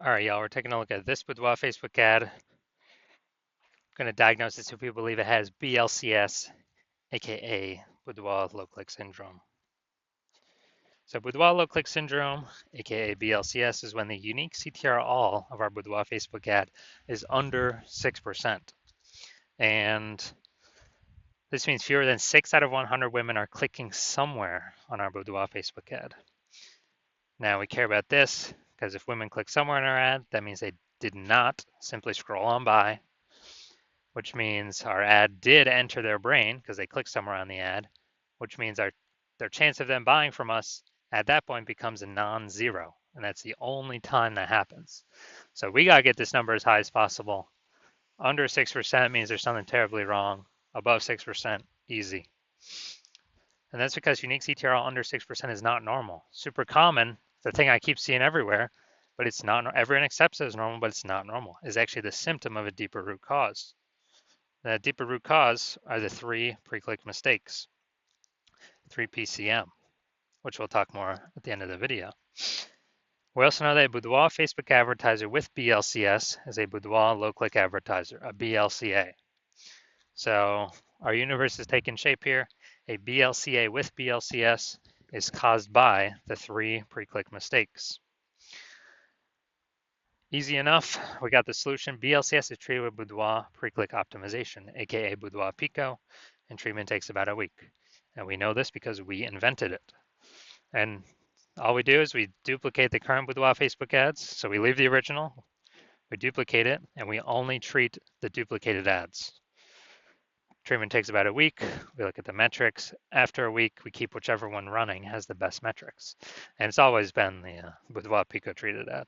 All right, y'all, we're taking a look at this Boudoir Facebook ad. I'm going to diagnose this if we believe it has BLCS, aka Boudoir low click syndrome. So Boudoir low click syndrome, aka BLCS, is when the unique CTR all of our Boudoir Facebook ad is under 6%. And this means fewer than 6 out of 100 women are clicking somewhere on our Boudoir Facebook ad. Now we care about this because if women click somewhere in our ad, that means they did not simply scroll on by, which means our ad did enter their brain because they clicked somewhere on the ad, which means their chance of them buying from us at that point becomes a non-zero. And that's the only time that happens. So we got to get this number as high as possible. Under 6% means there's something terribly wrong. Above 6%, easy. And that's because unique CTRL under 6% is not normal. Super common, the thing I keep seeing everywhere, but it's not, everyone accepts it as normal, but it's not normal. It's actually the symptom of a deeper root cause. The deeper root cause are the 3 pre-click mistakes, 3 PCM, which we'll talk more at the end of the video. We also know that a Boudoir Facebook advertiser with BLCS is a Boudoir low-click advertiser, a BLCA. So our universe is taking shape here. A BLCA with BLCS is caused by the 3 pre-click mistakes. Easy enough, we got the solution. BLCS is treated with Boudoir pre-click optimization, aka Boudoir Pico, and treatment takes about a week. And we know this because we invented it. And all we do is we duplicate the current Boudoir Facebook ads. So we leave the original, we duplicate it, and we only treat the duplicated ads. Treatment takes about a week. We look at the metrics. After a week, we keep whichever one running has the best metrics. And it's always been the Boudoir Pico treated ad.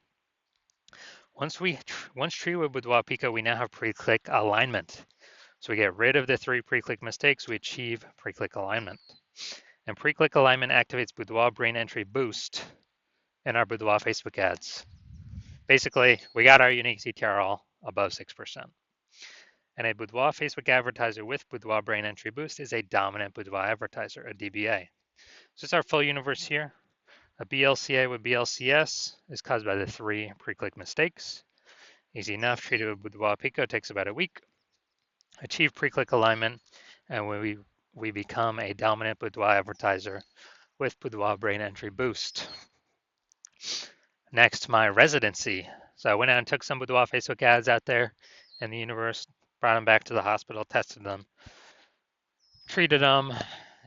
Once treated with Boudoir Pico, we now have pre-click alignment. So we get rid of the 3 pre-click mistakes, we achieve pre-click alignment. And pre-click alignment activates Boudoir brain entry boost in our Boudoir Facebook ads. Basically, we got our unique CTR all above 6%. And a Boudoir Facebook advertiser with Boudoir brain entry boost is a dominant Boudoir advertiser, a DBA. So it's our full universe here. A BLCA with BLCS is caused by the 3 pre-click mistakes. Easy enough, treated with Boudoir Pico takes about a week. Achieve pre-click alignment, and we become a dominant Boudoir advertiser with Boudoir brain entry boost. Next, my residency. So I went out and took some Boudoir Facebook ads out there in the universe, brought them back to the hospital, tested them, treated them,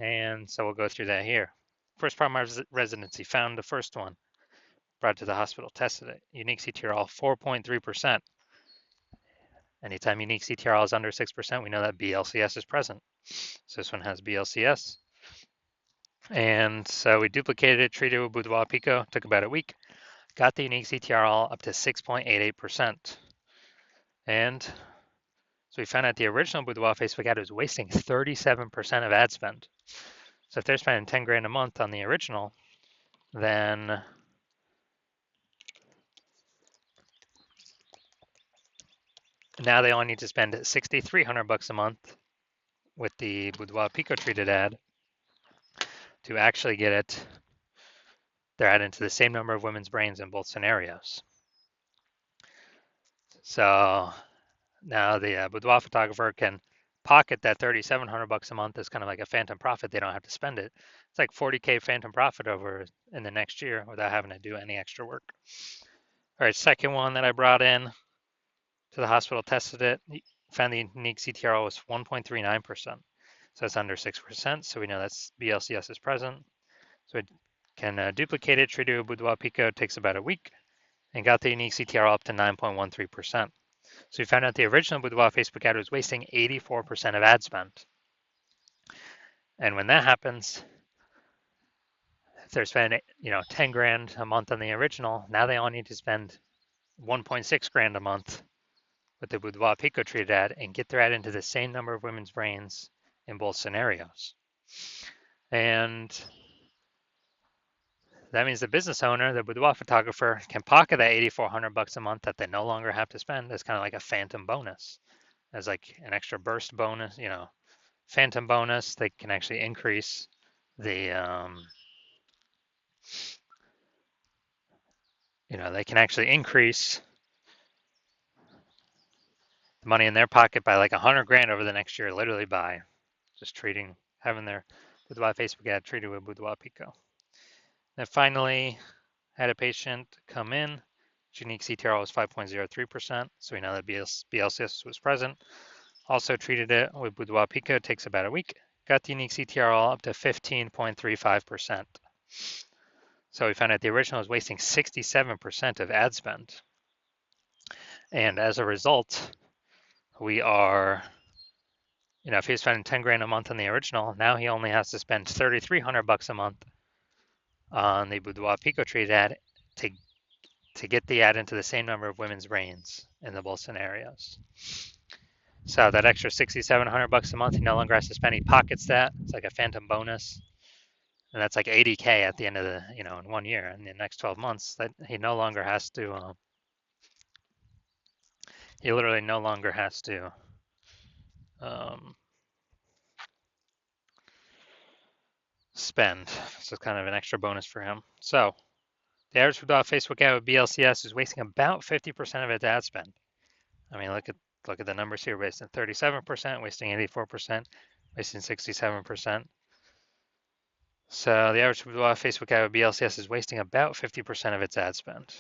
and so we'll go through that here. First part of my residency, found the first one, brought it to the hospital, tested it. Unique CTRL 4.3%. Anytime unique CTRL is under 6%, we know that BLCS is present. So this one has BLCS. And so we duplicated it, treated it with Boudoir Pico, took about a week, got the unique CTRL up to 6.88%. And so we found out the original Boudoir Facebook ad was wasting 37% of ad spend. So if they're spending 10 grand a month on the original, then now they only need to spend $6,300 a month with the Boudoir Pico treated ad to actually get their ad into the same number of women's brains in both scenarios. So now the Boudoir photographer can pocket that $3,700 a month as kind of like a phantom profit. They don't have to spend it. It's like 40K phantom profit over in the next year without having to do any extra work. All right, second one that I brought in to the hospital, tested it, found the unique CTRL was 1.39%. So it's under 6%. So we know that's BLCS is present. So it can duplicate it, treat it with Boudoir Pico, takes about a week, and got the unique CTRL up to 9.13%. So we found out the original Boudoir Facebook ad was wasting 84% of ad spend. And when that happens, if they're spending 10 grand a month on the original, now they all need to spend 1.6 grand a month with the Boudoir Pico treated ad and get their ad into the same number of women's brains in both scenarios. And that means the business owner, the Boudoir photographer, can pocket that $8,400 a month that they no longer have to spend as kind of like a phantom bonus, as like an extra burst bonus, phantom bonus. They can actually increase the they can actually increase the money in their pocket by like 100 grand over the next year, literally by just having their Boudoir Facebook ad treated with Boudoir Pico. Then finally, had a patient come in. Unique CTR was 5.03%, so we know that BLCS was present. Also treated it with Boudoir Pico. It takes about a week. Got the unique CTR up to 15.35%. So we found out the original was wasting 67% of ad spend. And as a result, we are, if he was spending 10 grand a month on the original, now he only has to spend 3,300 bucks a month on the Boudoir Pico treated ad to get the ad into the same number of women's brains in the both scenarios. So that extra 6,700 bucks a month, he no longer has to spend. He pockets that. It's like a phantom bonus, and that's like 80K at the end of the, in 1 year. In the next 12 months, that he no longer has to. He literally no longer has to. Spend. So it's kind of an extra bonus for him. So the average Facebook ad with BLCS is wasting about 50% of its ad spend. I mean, look at the numbers here, wasting 37%, wasting 84%, wasting 67%. So the average Facebook ad with BLCS is wasting about 50% of its ad spend.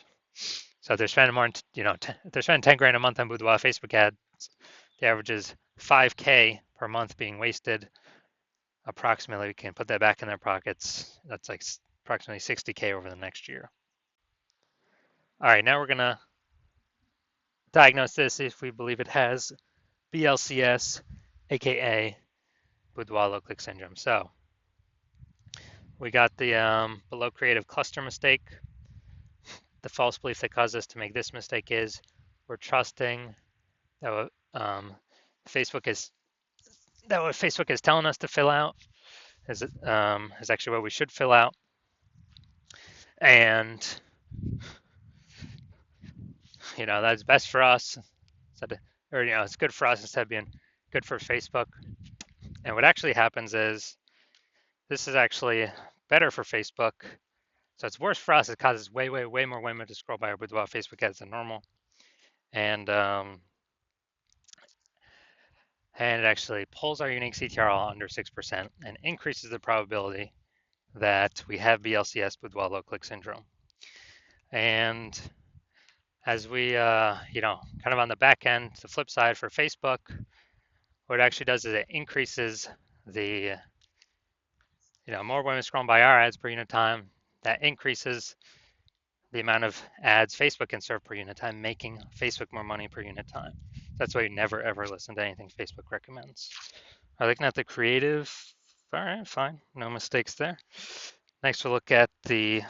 So if they're spending more, if they're spending 10 grand a month on Boudoir Facebook ads, the average is 5K per month being wasted. Approximately, we can put that back in their pockets. That's like approximately 60K over the next year. All right, now we're gonna diagnose this if we believe it has BLCS, aka Boudoir low click syndrome. So we got the below creative cluster mistake. The false belief that caused us to make this mistake is we're trusting that what Facebook is telling us to fill out is actually what we should fill out, and that's best for us, or it's good for us instead of being good for Facebook. And what actually happens is this is actually better for Facebook. So it's worse for us. It causes way more women to scroll by our Boudoir Facebook ads than normal, and it actually pulls our unique CTR under 6% and increases the probability that we have BLCS Boudoir low click syndrome. And as we, kind of on the back end, the flip side for Facebook, what it actually does is it increases the, more women scrolling by our ads per unit time. That increases the amount of ads Facebook can serve per unit time, making Facebook more money per unit time. That's why you never ever listen to anything Facebook recommends. Are looking at the creative. All right, fine, no mistakes there. Next, we'll look at the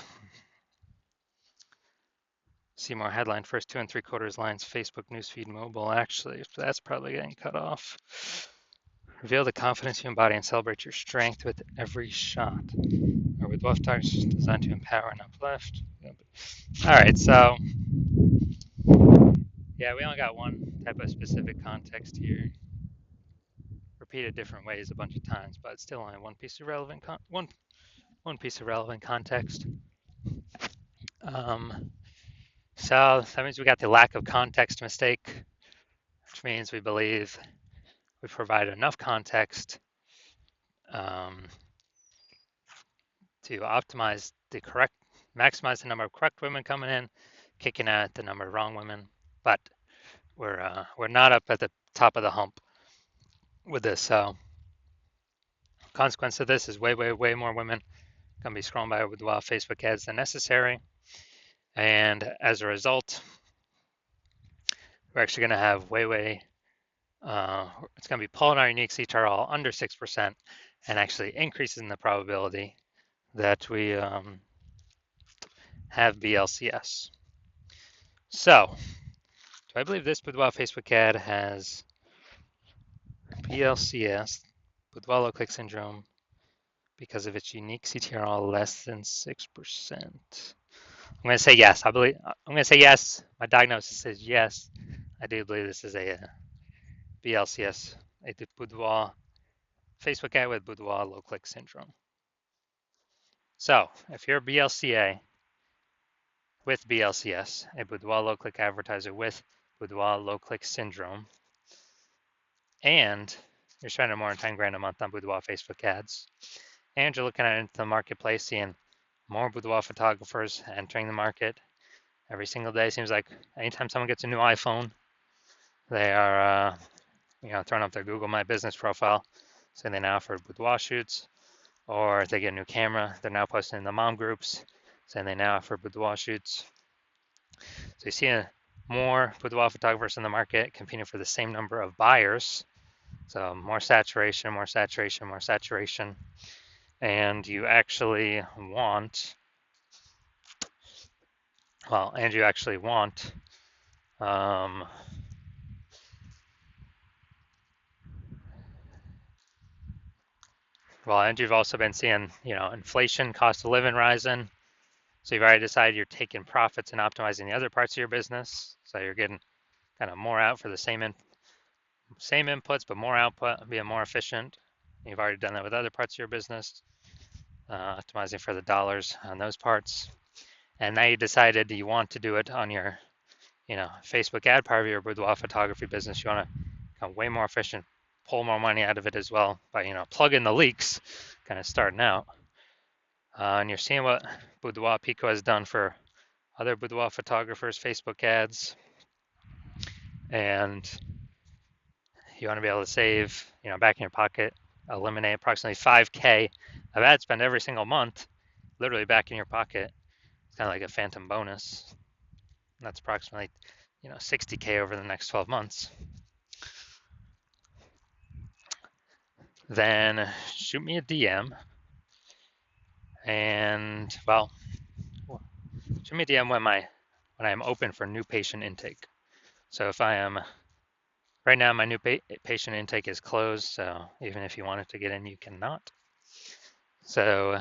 see more headline, first 2 3/4 lines, Facebook newsfeed mobile. Actually, that's probably getting cut off. Reveal the confidence you embody and celebrate your strength with every shot. Or with left targets designed to empower and uplift. All right, so yeah, we only got one type of specific context here. Repeated different ways a bunch of times, but it's still only one piece of relevant one piece of relevant context. So that means we got the lack of context mistake, which means we believe we provide enough context to maximize the number of correct women coming in, kicking out the number of wrong women. But we're not up at the top of the hump with this. So consequence of this is way more women gonna be scrolling by with wild Facebook ads than necessary, and as a result, we're actually gonna have it's gonna be pulling our unique CTR all under 6% and actually increasing the probability that we have BLCS. So, do I believe this Boudoir Facebook ad has BLCS, Boudoir low click syndrome, because of its unique CTR less than 6%? I'm going to say yes. I'm going to say yes. My diagnosis is yes. I do believe this is a BLCS, a Boudoir Facebook ad with Boudoir low click syndrome. So, if you're a BLCA with BLCS, a Boudoir low-click advertiser with Boudoir low-click syndrome, and you're spending more than 10 grand a month on Boudoir Facebook ads, and you're looking at into the marketplace, seeing more Boudoir photographers entering the market every single day. Seems like anytime someone gets a new iPhone, they are throwing up their Google My Business profile, saying they now offer boudoir shoots, or if they get a new camera, they're now posting in the mom groups, saying they now offer boudoir shoots. So you see more boudoir photographers in the market competing for the same number of buyers. So more saturation, more saturation, more saturation. And you actually want, and you've also been seeing, inflation, cost of living rising. So you've already decided you're taking profits and optimizing the other parts of your business. So you're getting kind of more out for the same inputs, but more output, being more efficient. You've already done that with other parts of your business, optimizing for the dollars on those parts. And now you decided you want to do it on your, Facebook ad part of your boudoir photography business. You want to become way more efficient, pull more money out of it as well by, plugging the leaks, kind of starting out. And you're seeing what Boudoir Pico has done for other boudoir photographers' Facebook ads. And you want to be able to save, back in your pocket, eliminate approximately 5K of ad spend every single month, literally back in your pocket. It's kind of like a phantom bonus. That's approximately, 60K over the next 12 months. Then shoot me a DM and, shoot me a DM when I am open for new patient intake. So if I am, right now my new patient intake is closed, so even if you wanted to get in, you cannot. So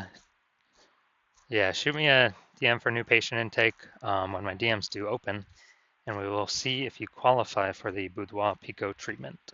yeah, shoot me a DM for new patient intake when my DMs do open, and we will see if you qualify for the Boudoir Pico treatment.